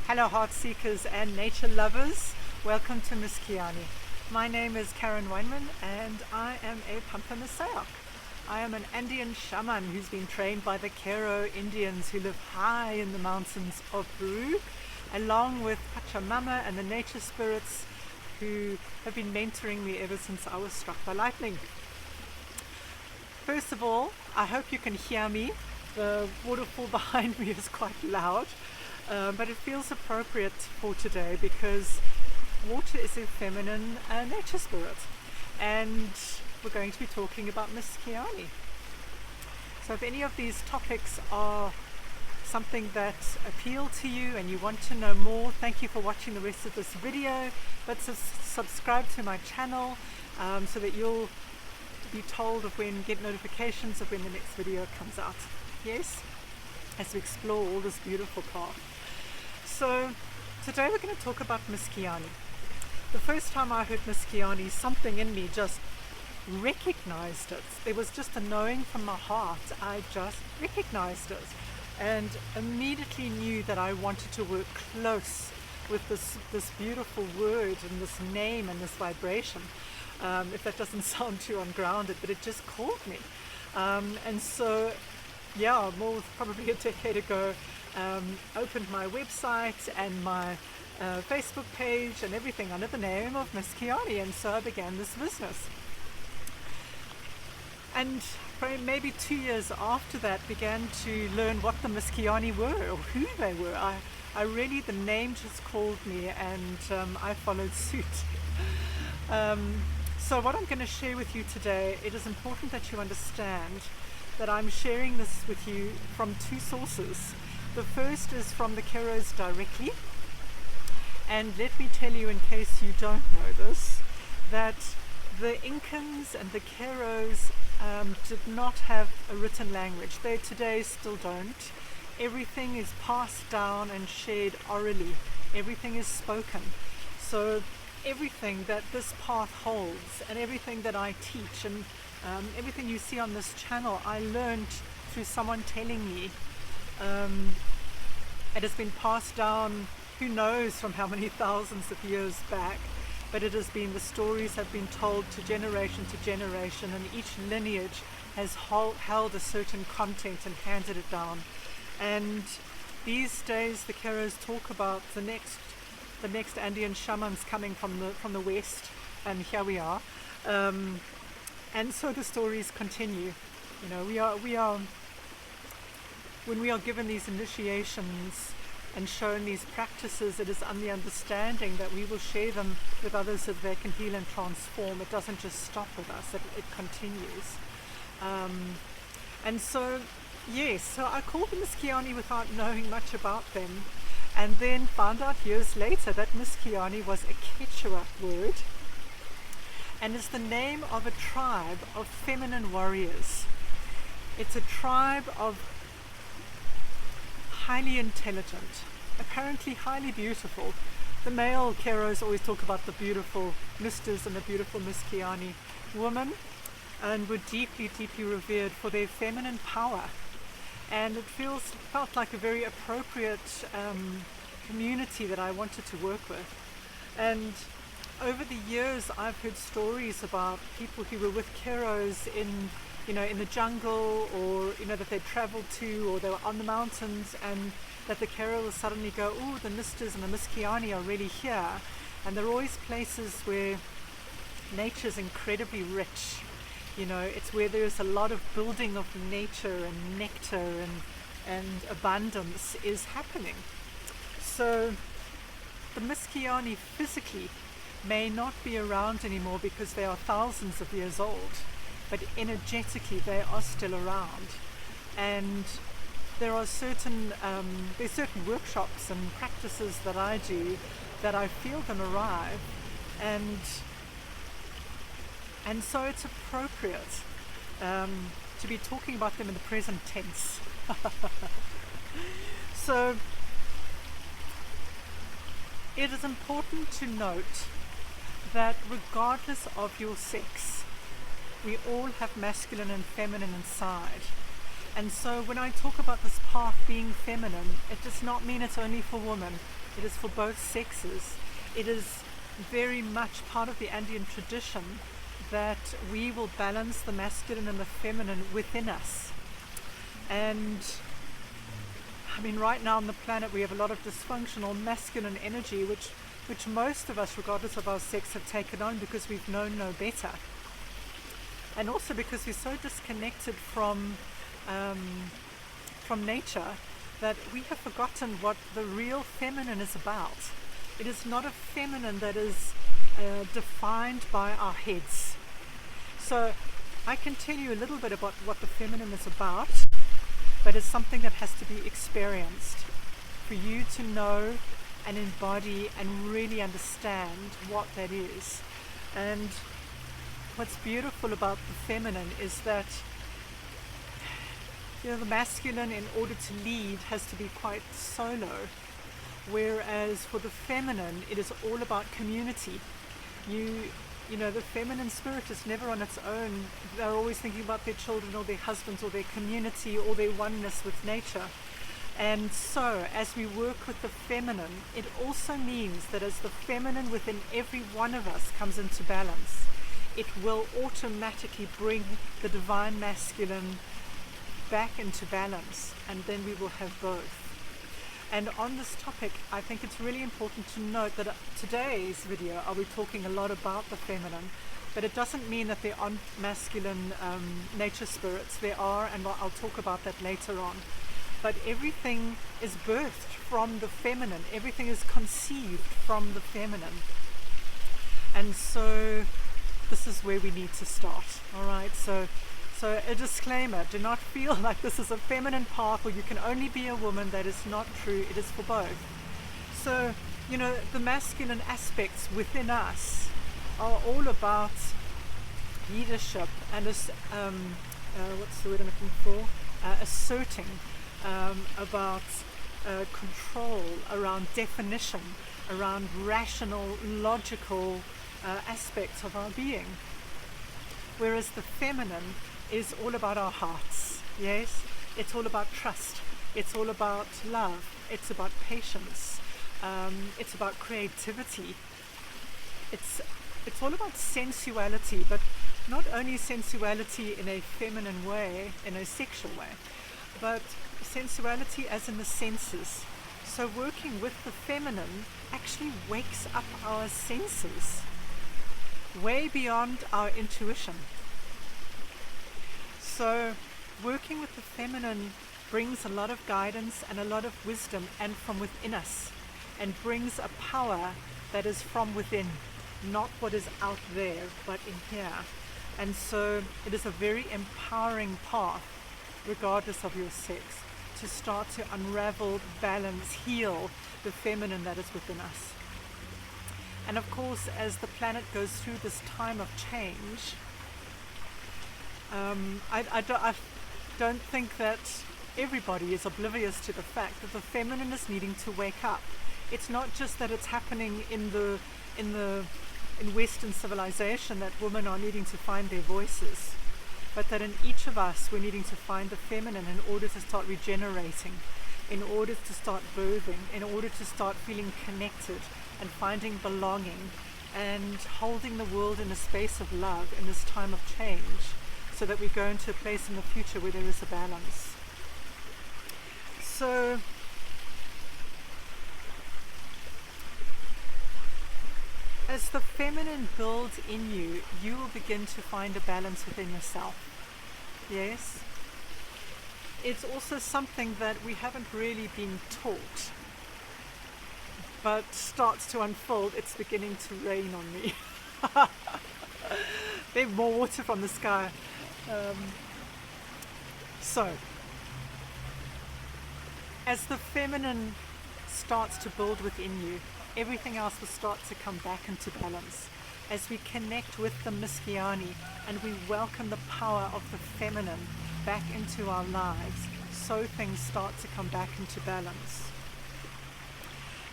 Hello heart seekers and nature lovers, welcome to Miskayani. My name is Karen Weinman and I am a Pampa Masayak. I am an Andean shaman who's been trained by the Qechua Indians who live high in the mountains of Peru, along with Pachamama and the nature spirits who have been mentoring me ever since I was struck by lightning. First of all, I hope you can hear me. The waterfall behind me is quite loud. But it feels appropriate for today because water is a feminine nature spirit, and we're going to be talking about Miskayani. So if any of these topics are something that appeal to you and you want to know more, thank you for watching the rest of this video, but subscribe to my channel so that you'll be told of get notifications of when the next video comes out. Yes, as we explore all this beautiful path. So today we're going to talk about Miskayani. The first time I heard Miskayani, something in me just recognized it. There was just a knowing from my heart. I just recognized it and immediately knew that I wanted to work close with this beautiful word and this name and this vibration. If that doesn't sound too ungrounded, but it just called me. And so, yeah, probably a decade ago, opened my website and my Facebook page and everything under the name of Miskayani, and so I began this business. And maybe 2 years after that began to learn what the Miskayani were or who they were. The name just called me and I followed suit. So what I'm going to share with you today, it is important that you understand that I'm sharing this with you from two sources. The first is from the Qechuas directly, and let me tell you, in case you don't know this, that the Incans and the Qechuas did not have a written language. They today still don't. Everything is passed down and shared orally. Everything is spoken. So everything that this path holds and everything that I teach and everything you see on this channel, I learned through someone telling me. It has been passed down, who knows from how many thousands of years back, but the stories have been told to generation, and each lineage has held a certain content and handed it down. And these days the Qechuas talk about the next Andean shamans coming from the west, and here we are. And so the stories continue. You know, when we are given these initiations and shown these practices, it is on the understanding that we will share them with others so that they can heal and transform. It doesn't just stop with us, it continues. And so, yes, so I called them Miskayani without knowing much about them, and then found out years later that Miskayani was a Qechua word, and is the name of a tribe of feminine warriors. It's a tribe of highly intelligent, apparently highly beautiful. The male Qechuas always talk about the beautiful misters and the beautiful Miskayani women, and were deeply, deeply revered for their feminine power. And it felt like a very appropriate community that I wanted to work with. And over the years, I've heard stories about people who were with Qechuas in the jungle, or that they traveled to, or they were on the mountains, and that the Qechua will suddenly go, oh, the misters and the Miskayani are really here. And there are always places where nature is incredibly rich. It's where there's a lot of building of nature and nectar and abundance is happening. So the Miskayani physically may not be around anymore because they are thousands of years old, but energetically they are still around. And there are certain workshops and practices that I do that I feel them arrive, and so it's appropriate to be talking about them in the present tense. So it is important to note that regardless of your sex, we all have masculine and feminine inside. And so when I talk about this path being feminine, it does not mean it's only for women. It is for both sexes. It is very much part of the Andean tradition that we will balance the masculine and the feminine within us. And I mean, right now on the planet we have a lot of dysfunctional masculine energy, which most of us, regardless of our sex, have taken on because we've known no better. And also because we're so disconnected from nature that we have forgotten what the real feminine is about. It is not a feminine that is defined by our heads. So I can tell you a little bit about what the feminine is about, but it's something that has to be experienced for you to know and embody and really understand what that is. And what's beautiful about the feminine is that, you know, the masculine, in order to lead, has to be quite solo, whereas for the feminine it is all about community. You know, the feminine spirit is never on its own. They're always thinking about their children or their husbands or their community or their oneness with nature. And so as we work with the feminine, it also means that as the feminine within every one of us comes into balance, it will automatically bring the divine masculine back into balance, and then we will have both. And on this topic, I think it's really important to note that today's video I'll be talking a lot about the feminine, but it doesn't mean that there aren't masculine nature spirits. There are, and I'll talk about that later on. But everything is birthed from the feminine. Everything is conceived from the feminine. And so this is where we need to start. All right, so a disclaimer, do not feel like this is a feminine path or you can only be a woman. That is not true. It is for both. So, you know, the masculine aspects within us are all about leadership and what's the word I'm looking for? Asserting, about control, around definition, around rational, logical aspects of our being. Whereas the feminine is all about our hearts. Yes, it's all about trust, it's all about love, it's about patience, it's about creativity, it's all about sensuality, but not only sensuality in a feminine way, in a sexual way, but sensuality as in the senses. So working with the feminine actually wakes up our senses way beyond our intuition. So working with the feminine brings a lot of guidance and a lot of wisdom, and from within us, and brings a power that is from within, not what is out there, but in here. And so it is a very empowering path, regardless of your sex, to start to unravel, balance, heal the feminine that is within us. And of course, as the planet goes through this time of change, I don't think that everybody is oblivious to the fact that the feminine is needing to wake up. It's not just that it's happening in Western civilization that women are needing to find their voices, but that in each of us we're needing to find the feminine in order to start regenerating, in order to start birthing, in order to start feeling connected and finding belonging and holding the world in a space of love in this time of change, so that we go into a place in the future where there is a balance. So as the feminine builds in you, you will begin to find a balance within yourself. Yes? It's also something that we haven't really been taught, but starts to unfold. It's beginning to rain on me. There's more water from the sky. So, as the feminine starts to build within you, everything else will start to come back into balance. As we connect with the Miskayani and we welcome the power of the feminine back into our lives, so things start to come back into balance.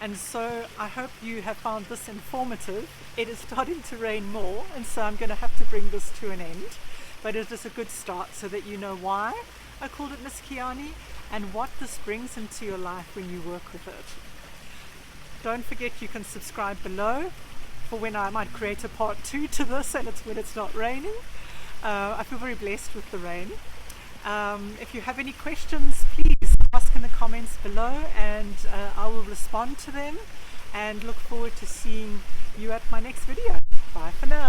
And so I hope you have found this informative. It is starting to rain more, and so I'm going to have to bring this to an end. But it is a good start so that you know why I called it Miskayani, and what this brings into your life when you work with it. Don't forget you can subscribe below for when I might create a part 2 to this, and it's when it's not raining. I feel very blessed with the rain. If you have any questions, please ask in the comments below, and I will respond to them, and look forward to seeing you at my next video. Bye for now.